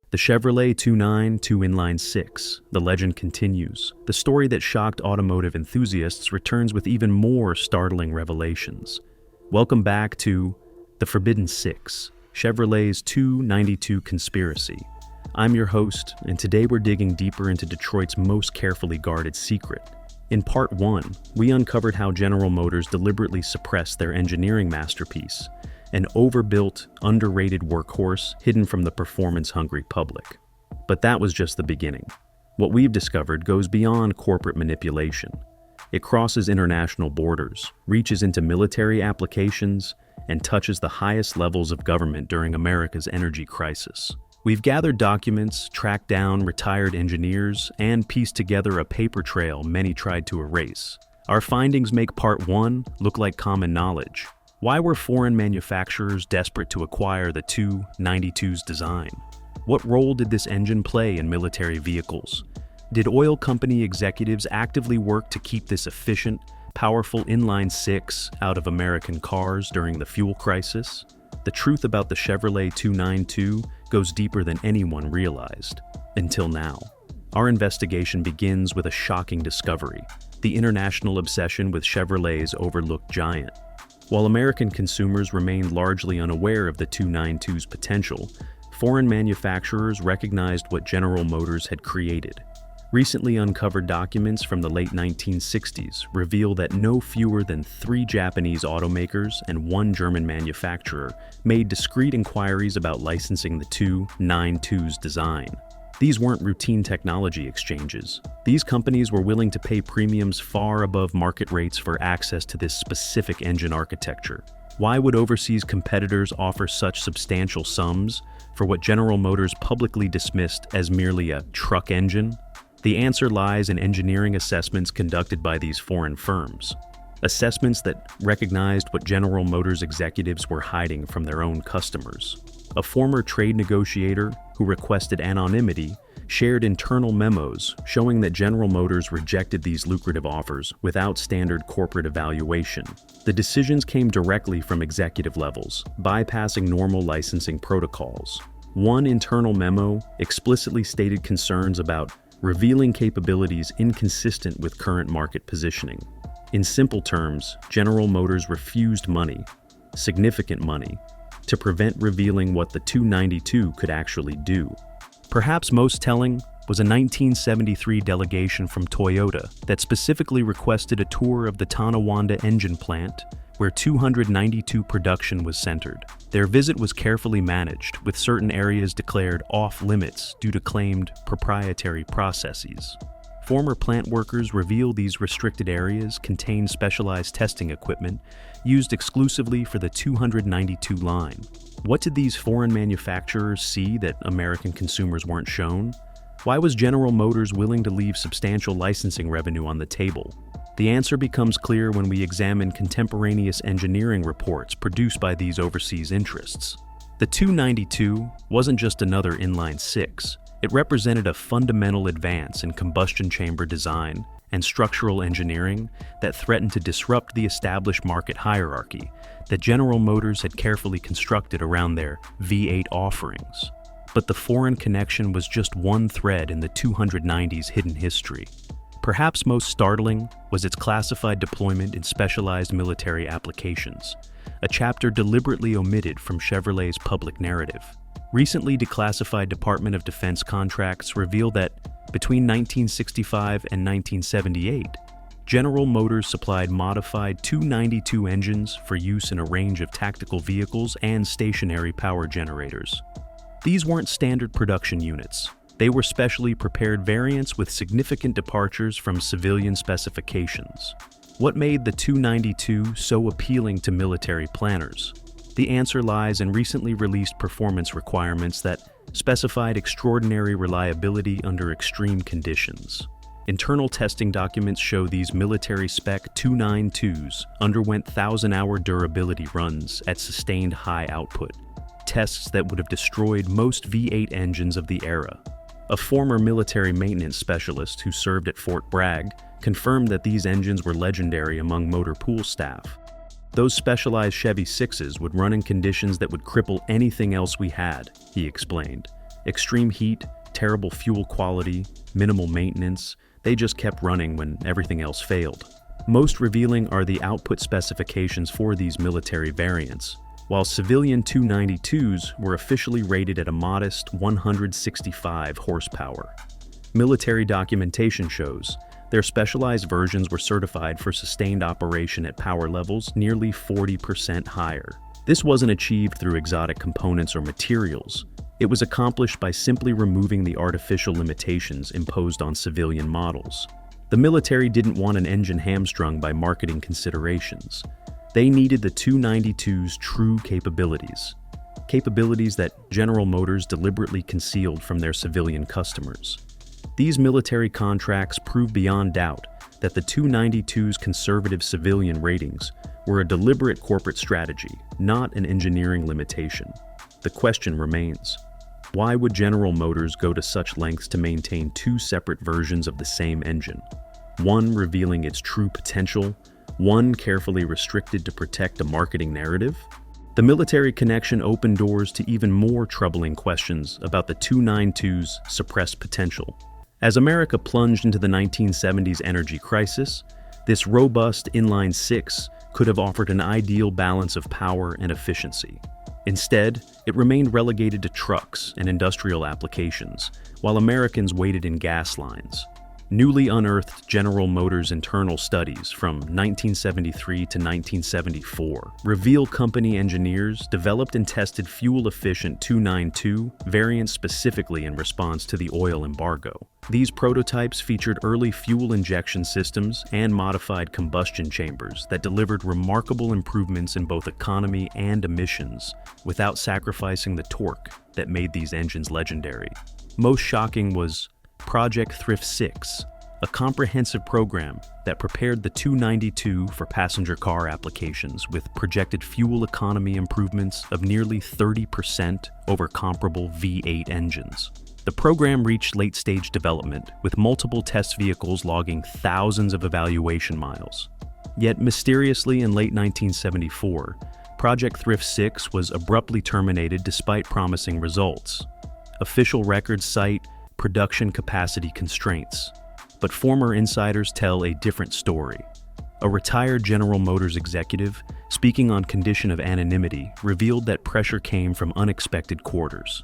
The Chevrolet 292 Inline Six. The legend continues. The story that shocked automotive enthusiasts returns with even more startling revelations. Welcome back to The Forbidden Six, Chevrolet's 292 conspiracy. I'm your host, and today we're digging deeper into Detroit's most carefully guarded secret. In Part 1, we uncovered how General Motors deliberately suppressed their engineering masterpiece, an overbuilt, underrated workhorse hidden from the performance-hungry public. But that was just the beginning. What we've discovered goes beyond corporate manipulation. It crosses international borders, reaches into military applications, and touches the highest levels of government during America's energy crisis. We've gathered documents, tracked down retired engineers, and pieced together a paper trail many tried to erase. Our findings make Part 1 look like common knowledge. Why were foreign manufacturers desperate to acquire the 292's design? What role did this engine play in military vehicles? Did oil company executives actively work to keep this efficient, powerful Inline Six out of American cars during the fuel crisis? The truth about the Chevrolet 292 goes deeper than anyone realized, until now. Our investigation begins with a shocking discovery: the international obsession with Chevrolet's overlooked giant. While American consumers remained largely unaware of the 292's potential, foreign manufacturers recognized what General Motors had created. Recently uncovered documents from the late 1960s reveal that no fewer than 3 Japanese automakers and 1 German manufacturer made discreet inquiries about licensing the 292's design. These weren't routine technology exchanges. These companies were willing to pay premiums far above market rates for access to this specific engine architecture. Why would overseas competitors offer such substantial sums for what General Motors publicly dismissed as merely a truck engine? The answer lies in engineering assessments conducted by these foreign firms. Assessments that recognized what General Motors executives were hiding from their own customers. A former trade negotiator who requested anonymity shared internal memos showing that General Motors rejected these lucrative offers without standard corporate evaluation. The decisions came directly from executive levels, bypassing normal licensing protocols. One internal memo explicitly stated concerns about revealing capabilities inconsistent with current market positioning. In simple terms, General Motors refused money, significant money, to prevent revealing what the 292 could actually do. Perhaps most telling was a 1973 delegation from Toyota that specifically requested a tour of the Tonawanda engine plant, where 292 production was centered. Their visit was carefully managed, with certain areas declared off-limits due to claimed proprietary processes. Former plant workers reveal these restricted areas contain specialized testing equipment used exclusively for the 292 line. What did these foreign manufacturers see that American consumers weren't shown? Why was General Motors willing to leave substantial licensing revenue on the table? The answer becomes clear when we examine contemporaneous engineering reports produced by these overseas interests. The 292 wasn't just another Inline Six. It represented a fundamental advance in combustion chamber design and structural engineering that threatened to disrupt the established market hierarchy that General Motors had carefully constructed around their V8 offerings. But the foreign connection was just one thread in the 290's hidden history. Perhaps most startling was its classified deployment in specialized military applications, a chapter deliberately omitted from Chevrolet's public narrative. Recently declassified Department of Defense contracts reveal that between 1965 and 1978, General Motors supplied modified 292 engines for use in a range of tactical vehicles and stationary power generators. These weren't standard production units. They were specially prepared variants with significant departures from civilian specifications. What made the 292 so appealing to military planners? The answer lies in recently released performance requirements that specified extraordinary reliability under extreme conditions. Internal testing documents show these military-spec 292s underwent 1,000-hour durability runs at sustained high output, tests that would have destroyed most V8 engines of the era. A former military maintenance specialist who served at Fort Bragg confirmed that these engines were legendary among motor pool staff. Those specialized Chevy 6s would run in conditions that would cripple anything else we had, he explained. Extreme heat, terrible fuel quality, minimal maintenance, they just kept running when everything else failed. Most revealing are the output specifications for these military variants. While civilian 292s were officially rated at a modest 165 horsepower. Military documentation shows their specialized versions were certified for sustained operation at power levels nearly 40% higher. This wasn't achieved through exotic components or materials. It was accomplished by simply removing the artificial limitations imposed on civilian models. The military didn't want an engine hamstrung by marketing considerations. They needed the 292's true capabilities. Capabilities that General Motors deliberately concealed from their civilian customers. These military contracts prove beyond doubt that the 292's conservative civilian ratings were a deliberate corporate strategy, not an engineering limitation. The question remains, why would General Motors go to such lengths to maintain two separate versions of the same engine? One revealing its true potential, one carefully restricted to protect a marketing narrative? The military connection opened doors to even more troubling questions about the 292's suppressed potential. As America plunged into the 1970s energy crisis, this robust Inline Six could have offered an ideal balance of power and efficiency. Instead, it remained relegated to trucks and industrial applications, while Americans waited in gas lines. Newly unearthed General Motors internal studies from 1973 to 1974 reveal company engineers developed and tested fuel-efficient 292 variants specifically in response to the oil embargo. These prototypes featured early fuel injection systems and modified combustion chambers that delivered remarkable improvements in both economy and emissions without sacrificing the torque that made these engines legendary. Most shocking was Project Thrift 6, a comprehensive program that prepared the 292 for passenger car applications with projected fuel economy improvements of nearly 30% over comparable V8 engines. The program reached late-stage development, with multiple test vehicles logging thousands of evaluation miles. Yet mysteriously in late 1974, Project Thrift 6 was abruptly terminated despite promising results. Official records cite production capacity constraints, but former insiders tell a different story. A retired General Motors executive, speaking on condition of anonymity, revealed that pressure came from unexpected quarters.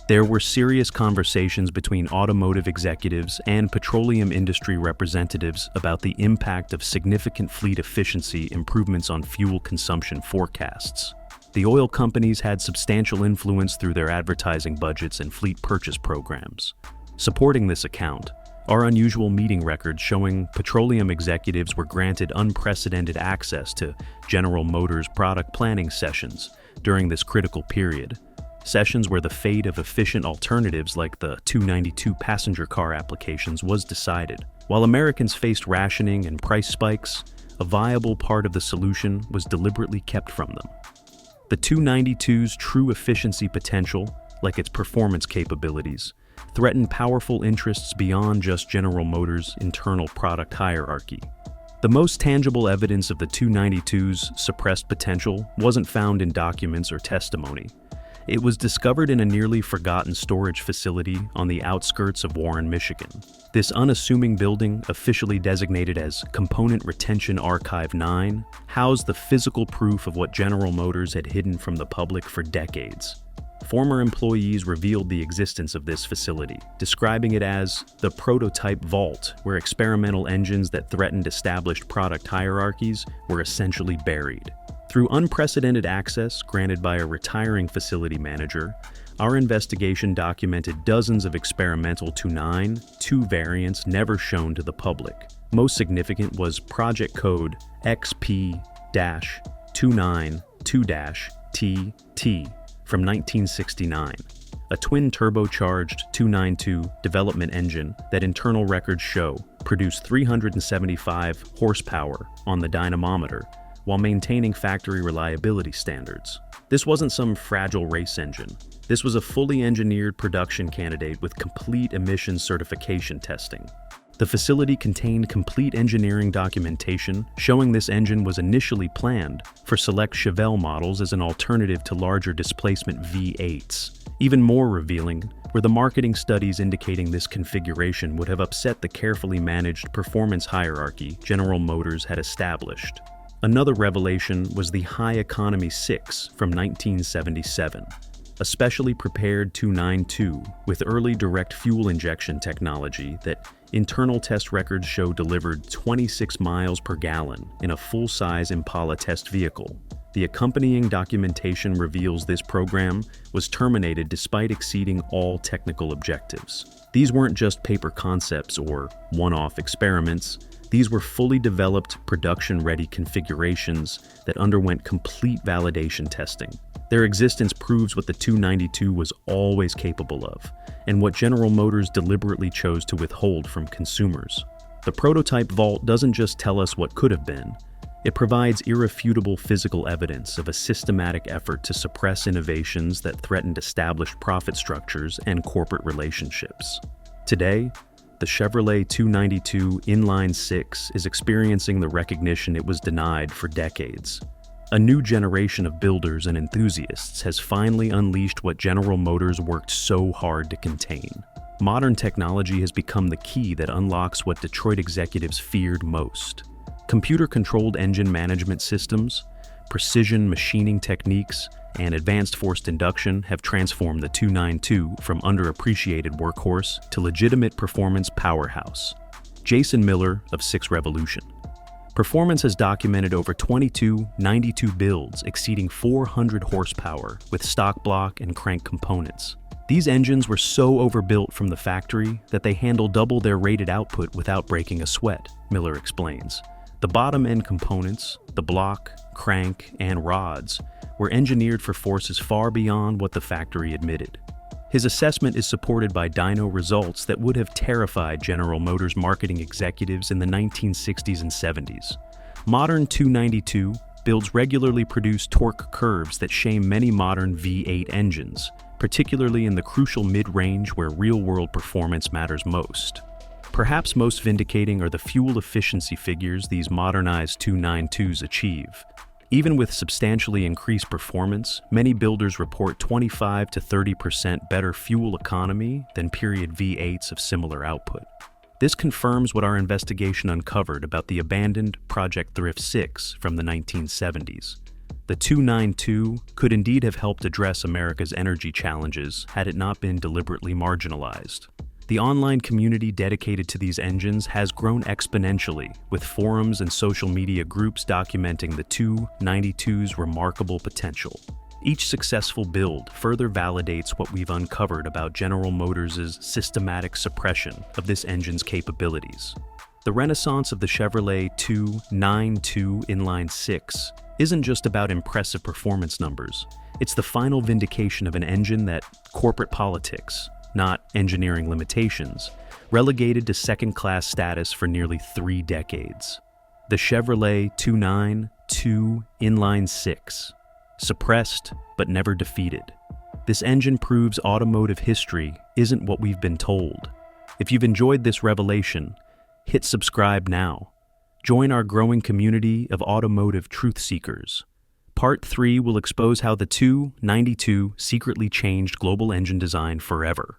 There were serious conversations between automotive executives and petroleum industry representatives about the impact of significant fleet efficiency improvements on fuel consumption forecasts. The oil companies had substantial influence through their advertising budgets and fleet purchase programs. Supporting this account are unusual meeting records showing petroleum executives were granted unprecedented access to General Motors product planning sessions during this critical period. Sessions where the fate of efficient alternatives like the 292 passenger car applications was decided. While Americans faced rationing and price spikes, a viable part of the solution was deliberately kept from them. The 292's true efficiency potential, like its performance capabilities, threatened powerful interests beyond just General Motors' internal product hierarchy. The most tangible evidence of the 292's suppressed potential wasn't found in documents or testimony. It was discovered in a nearly forgotten storage facility on the outskirts of Warren, Michigan. This unassuming building, officially designated as Component Retention Archive 9, housed the physical proof of what General Motors had hidden from the public for decades. Former employees revealed the existence of this facility, describing it as the prototype vault, where experimental engines that threatened established product hierarchies were essentially buried. Through unprecedented access granted by a retiring facility manager, our investigation documented dozens of experimental 292 variants never shown to the public. Most significant was Project Code XP-292-TT from 1969, a twin-turbocharged 292 development engine that internal records show produced 375 horsepower on the dynamometer, while maintaining factory reliability standards. This wasn't some fragile race engine. This was a fully engineered production candidate with complete emissions certification testing. The facility contained complete engineering documentation showing this engine was initially planned for select Chevy models as an alternative to larger displacement V8s. Even more revealing were the marketing studies indicating this configuration would have upset the carefully managed performance hierarchy General Motors had established. Another revelation was the High Economy 6 from 1977. A specially prepared 292 with early direct fuel injection technology that internal test records show delivered 26 miles per gallon in a full-size Impala test vehicle. The accompanying documentation reveals this program was terminated despite exceeding all technical objectives. These weren't just paper concepts or one-off experiments. These were fully developed, production-ready configurations that underwent complete validation testing. Their existence proves what the 292 was always capable of, and what General Motors deliberately chose to withhold from consumers. The prototype vault doesn't just tell us what could have been, it provides irrefutable physical evidence of a systematic effort to suppress innovations that threatened established profit structures and corporate relationships. Today, the Chevrolet 292 Inline Six is experiencing the recognition it was denied for decades. A new generation of builders and enthusiasts has finally unleashed what General Motors worked so hard to contain. Modern technology has become the key that unlocks what Detroit executives feared most. Computer-controlled engine management systems, precision machining techniques, and advanced forced induction have transformed the 292 from underappreciated workhorse to legitimate performance powerhouse. Jason Miller of Six Revolution. Performance has documented over 92 builds exceeding 400 horsepower with stock block and crank components. These engines were so overbuilt from the factory that they handle double their rated output without breaking a sweat, Miller explains. The bottom-end components, the block, crank, and rods, were engineered for forces far beyond what the factory admitted. His assessment is supported by dyno results that would have terrified General Motors marketing executives in the 1960s and 70s. Modern 292 builds regularly produce torque curves that shame many modern V8 engines, particularly in the crucial mid-range where real-world performance matters most. Perhaps most vindicating are the fuel efficiency figures these modernized 292s achieve. Even with substantially increased performance, many builders report 25 to 30% better fuel economy than period V8s of similar output. This confirms what our investigation uncovered about the abandoned Project Thrift 6 from the 1970s. The 292 could indeed have helped address America's energy challenges had it not been deliberately marginalized. The online community dedicated to these engines has grown exponentially, with forums and social media groups documenting the 292's remarkable potential. Each successful build further validates what we've uncovered about General Motors' systematic suppression of this engine's capabilities. The renaissance of the Chevrolet 292 Inline Six isn't just about impressive performance numbers. It's the final vindication of an engine that corporate politics, not engineering limitations, relegated to second-class status for nearly 3 decades. The Chevrolet 292 Inline Six, suppressed but never defeated. This engine proves automotive history isn't what we've been told. If you've enjoyed this revelation, hit subscribe now. Join our growing community of automotive truth seekers. Part 3 will expose how the 292 secretly changed global engine design forever.